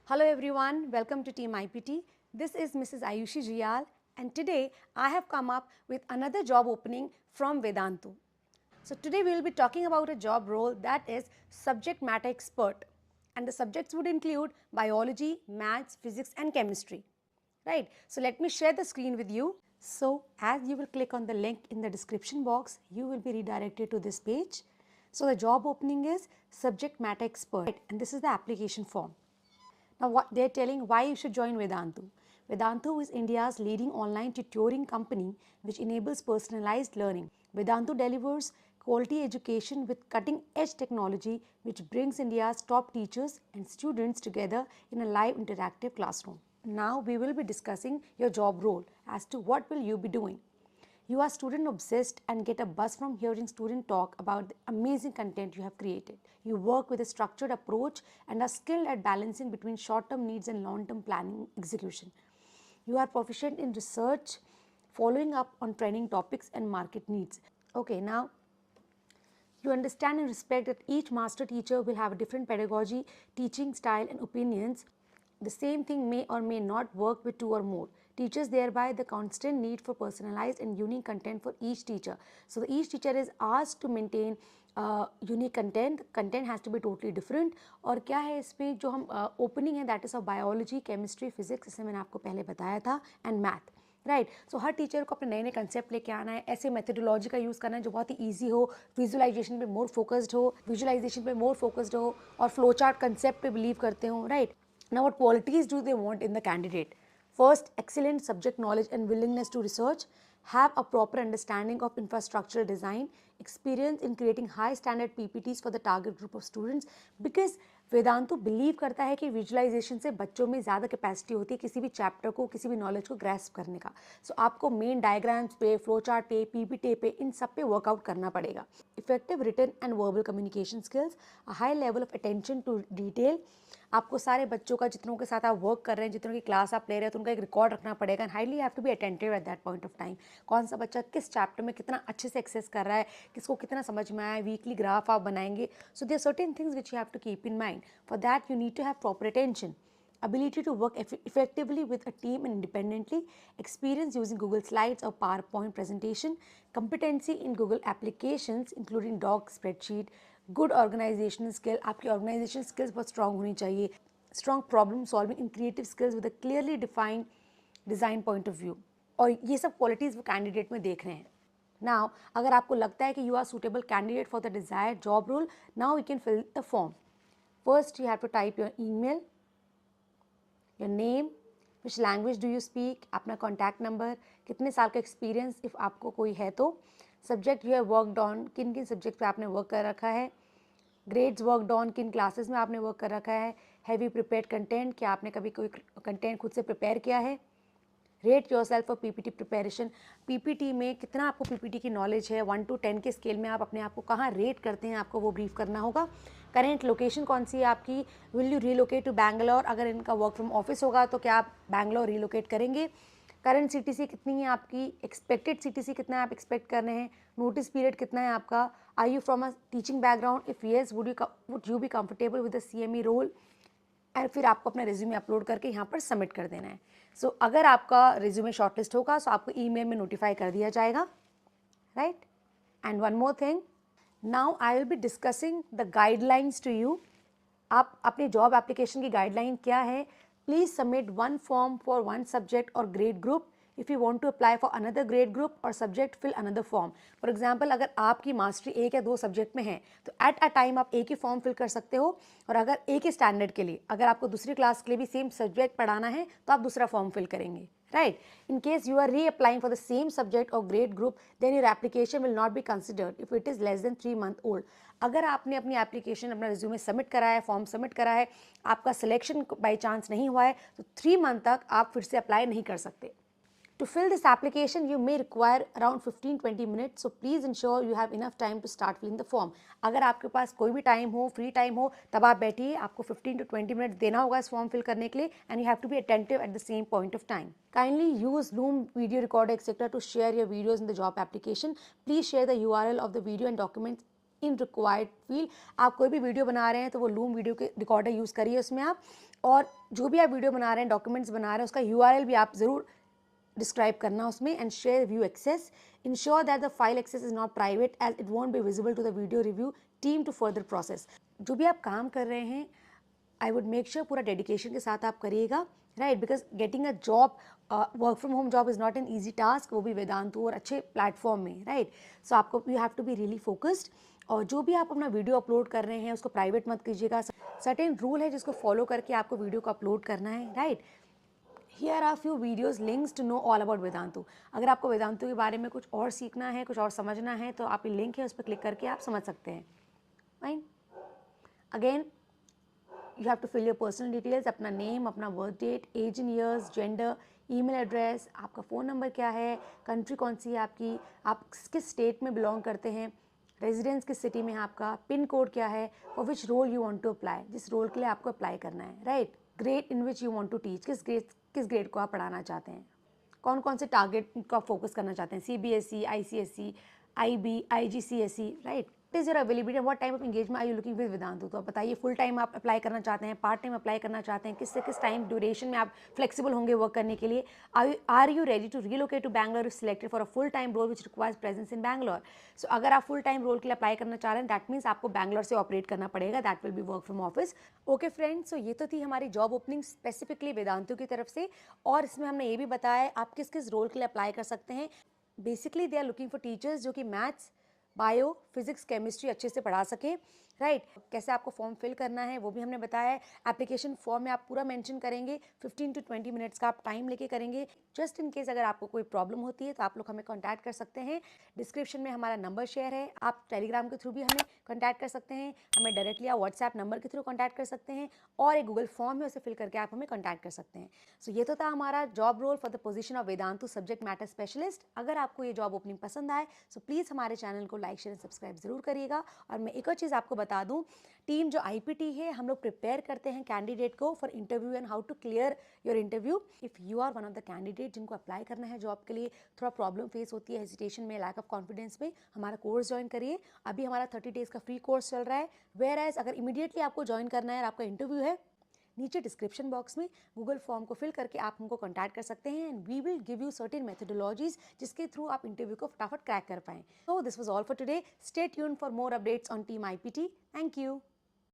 Hello everyone, welcome to Team IPT. This is Mrs. Ayushi Jiyal and today I have come up with another job opening from Vedantu. So today we will be talking about a job role that is subject matter expert, and the subjects would include biology, maths, physics and chemistry. Right, so let me share the screen with you. So as you will click on the link in the description box, you will be redirected to this page. So the job opening is subject matter expert and this is the application form. Now what they're telling why you should join Vedantu. Vedantu is India's leading online tutoring company which enables personalized learning. Vedantu delivers quality education with cutting edge technology which brings India's top teachers and students together in a live interactive classroom. Now we will be discussing your job role as to what will you be doing. You are student obsessed and get a buzz from hearing student talk about the amazing content you have created. You work with a structured approach and are skilled at balancing between short-term needs and long-term planning execution. You are proficient in research, following up on training topics and market needs. Okay, now you understand and respect that each master teacher will have a different pedagogy, teaching style and opinions. The same thing may or may not work with two or more teachers, thereby the constant need for personalized and unique content for each teacher. So each teacher is asked to maintain unique content has to be totally different. और क्या है इसमें जो हम opening है that is of biology, chemistry, physics, इसे मैंने आपको पहले बताया था, and math. Right, so her teacher को अपने नए नए कंसेप्ट लेके आना है, ऐसे मेथडोलॉजी का यूज़ करना है जो बहुत ही ईजी हो, विजुअलाइजेशन पे मोर फोकस्ड हो और फ्लो चार्ट कंसेप्ट पे बिलीव करते हो. Right, now what qualities do they want in the candidate? First, excellent subject knowledge and willingness to research, have a proper understanding of infrastructural design, experience in creating high standard PPTs for the target group of students, because Vedantu believe करता है कि visualisation से बच्चों में ज़्यादा capacity होती है किसी भी चैप्टर को, किसी भी नॉलेज को ग्रैस्प करने का. सो आपको मेन डायग्राम्स पे, फ्लो चार्ट पे, पीपीटी पे, इन सब पे वर्कआउट करना पड़ेगा. Effective written and verbal communication skills, a high level of attention to detail. आपको सारे बच्चों का, जितनों के साथ आप वर्क कर रहे हैं, जितनों की क्लास आप ले रहे हैं, तो उनका एक रिकॉर्ड रखना पड़ेगा. And highly have to be attentive at that point of time. कौन सा बच्चा किस चैप्टर में कितना अच्छे से एक्सेस कर रहा है, किसको कितना समझ में आया, वीकली ग्राफ आप बनाएंगे. So there certain things which you have to keep in mind. For that you need to have proper attention, ability to work effectively with a team and independently, experience using Google Slides or PowerPoint presentation, competency in Google applications including Doc, spreadsheet, good organizational skill. आपकी organizational skills बहुत strong होनी चाहिए, strong problem solving and creative skills with a clearly defined design point of view. और ये सब qualities वो candidate में देख रहे हैं. Now, अगर आपको लगता है कि you are suitable candidate for the desired job role, now we can fill the form. First, you have to type your email, your name, which language do you speak, अपना contact number, कितने साल का experience if आपको कोई है तो, subject you have worked on, किन किन subject पे आपने work कर रखा है, grades worked on, किन classes में आपने work कर रखा है, have you prepared content, क्या आपने कभी कोई content खुद से prepare किया है, rate your self for PPT preparation. PPT में कितना आपको पीपीटी की नॉलेज है, 1 to 10 के स्केल में आप अपने आप को कहाँ रेट करते हैं, आपको वो ब्रीफ करना होगा. करेंट लोकेशन कौन सी है आपकी, will you relocate to Bangalore, अगर इनका वर्क फ्रॉम ऑफिस होगा तो क्या आप बैंगलोर रीलोकेट करेंगे. करंट सीटीसी कितनी है आपकी, एक्सपेक्टेड सीटीसी कितना आप एक्सपेक्ट कर रहे हैं, नोटिस पीरियड कितना है आपका, are you from a teaching background, if yes would you be comfortable with the CME role. And फिर आपको अपना रिज्यूमे अपलोड करके यहाँ पर सबमिट कर देना है. सो अगर आपका रिज्यूमे शॉर्टलिस्ट होगा तो आपको ईमेल में नोटिफाई कर दिया जाएगा. Right, and one more thing, now I will be discussing the guidelines to you. आप अपने जॉब एप्लीकेशन की गाइडलाइन क्या है. Please submit one form for one subject और grade group. If you want to apply for another grade group और subject, fill another form. For example, अगर आपकी mastery एक या दो सब्जेक्ट में है तो एट अ टाइम आप एक ही फॉर्म फिल कर सकते हो. और अगर एक ही स्टैंडर्ड के लिए, अगर आपको दूसरी क्लास के लिए भी सेम सब्जेक्ट पढ़ाना है तो आप दूसरा फॉर्म फिल करेंगे. Right, in case you are reapplying for the same subject और grade group, then your application will not be considered if it is less than 3 months old. अगर आपने अपनी एप्लीकेशन, अपना रिज्यूमे सबमिट करा है, form submit करा है, आपका सिलेक्शन बाई चांस नहीं हुआ है, तो 3 month तक आप फिर से अप्लाई नहीं कर सकते. To fill this application, you may require around 15-20 minutes, so please ensure you have enough time to start filling the form. अगर आपके पास कोई भी टाइम हो, फ्री टाइम हो, तब आप बैठिए. आपको 15 to 20 minutes देना होगा इस फॉर्म फिल करने के लिए, and you have to be attentive at the same point of time. Kindly use Loom video recorder etc. to share your videos in the job application. Please share the URL of the video and documents in required field. आप कोई भी video बना रहे हैं तो वो loom video के recorder use करिए उसमें आप, और जो भी आप वीडियो बना रहे हैं, डॉक्यूमेंट्स बना रहे हैं, उसका URL भी आप ज़रूर डिस्क्राइब करना उसमें, and share view access, ensure that the file access is not private as it won't be visible to the video review team to further process. जो भी आप काम कर रहे हैं, आई वुड मेक श्योर पूरा डेडिकेशन के साथ आप करिएगा, right, because getting a job, work from home job is not an easy task, वो भी वेदांतु और अच्छे प्लेटफॉर्म में, राइट। सो आपको you have to be really focused, और जो भी आप अपना वीडियो अपलोड कर रहे हैं उसको प्राइवेट मत कीजिएगा। सर्टेन रूल है जिसको फॉलो करके आपको वीडियो को अपलोड करना है, right. Here are few videos links to know all about Vedantu. अगर आपको वेदांतु के बारे में कुछ और सीखना है, कुछ और समझना है, तो आप ये लिंक है उस पर क्लिक करके आप समझ सकते हैं। Fine, again you have to fill your personal details, अपना नेम, अपना birth date, age in years, gender, email address, आपका फ़ोन नंबर क्या है, कंट्री कौन सी है आपकी, आप किस स्टेट में बिलोंग करते हैं, रेजिडेंस किस सिटी में है आपका, पिन कोड क्या है, for which role you want to apply, जिस रोल के लिए आपको अप्लाई करना है, right. Grade in which you want to teach, किस ग्रेड को आप पढ़ाना चाहते हैं, कौन कौन से टारगेट का फोकस करना चाहते हैं, CBSE, ICSE, IB, IGCSE, right. Is your availability, what time of engagement are you looking with Vedantu. तो आप बताइए, फुल टाइम आप अप्लाई करना चाहते हैं, पार्ट टाइम अप्लाई करना चाहते हैं, किससे किस टाइम ड्यूरेशन में आप फ्लेक्सिबल होंगे वर्क करने के लिए। Are you ready to relocate to Bangalore if selected for a full time role which requires presence in Bangalore. So अगर आप फुल टाइम रोल के लिए अप्लाई करना चाह रहे हैं, दैट मीन्स आपको बैंगलोर से ऑपरेट करना पड़ेगा, that will be work from office. Okay friends, so ये तो थी हमारी जॉब ओपनिंग स्पेसिफिकली वेदांतु की तरफ से, और इसमें हमने ये भी बताया आप किस किस रोल के लिए अप्लाई कर सकते हैं। Basically they are looking for teachers जो कि मैथ्स, बायो, फिजिक्स, केमिस्ट्री अच्छे से पढ़ा सके, राइट। कैसे आपको फॉर्म फिल करना है वो भी हमने बताया है। एप्लीकेशन फॉर्म में आप पूरा मेंशन करेंगे, 15 to 20 मिनट्स का आप टाइम लेके करेंगे। जस्ट इन केस अगर आपको कोई प्रॉब्लम होती है तो आप लोग हमें कॉन्टैक्ट कर सकते हैं। डिस्क्रिप्शन में हमारा नंबर शेयर है, आप टेलीग्राम के थ्रू भी हमें कॉन्टैक्ट कर सकते हैं, हमें डायरेक्टली आप व्हाट्सएप नंबर के थ्रू कॉन्टैक्ट कर सकते हैं, और एक गूगल फॉर्म है उसे फिल करके आप हमें कॉन्टैक्ट कर सकते हैं। सो ये तो था हमारा job role for the position of Vedantu subject matter specialist. अगर आपको ये जॉब ओपनिंग पसंद आए सो प्लीज़ हमारे चैनल को लाइक, शेयर, सब्सक्राइब जरूर करिएगा। और मैं एक और चीज़ आपको बता दूं, टीम जो IPT है, हम लोग प्रिपेयर करते हैं कैंडिडेट को for interview and how to clear your interview. If you are one of the candidate जिनको अप्लाई करना है जॉब के लिए, थोड़ा प्रॉब्लम फेस होती है, हेजिटेशन में, लैक ऑफ कॉन्फिडेंस में, हमारा कोर्स ज्वाइन करिए। अभी हमारा 30 डेज़ का फ्री कोर्स चल रहा है। वेयर एज अगर इमीडिएटली आपको ज्वाइन करना है और आपका इंटरव्यू है, नीचे डिस्क्रिप्शन बॉक्स में गूगल फॉर्म को फिल करके आप हमको कॉन्टैक्ट कर सकते हैं, and we will give you certain methodologies जिसके थ्रू आप इंटरव्यू को फटाफट क्रैक कर पाएँ। So this was all for today. Stay tuned for more updates on team IPT। Thank you.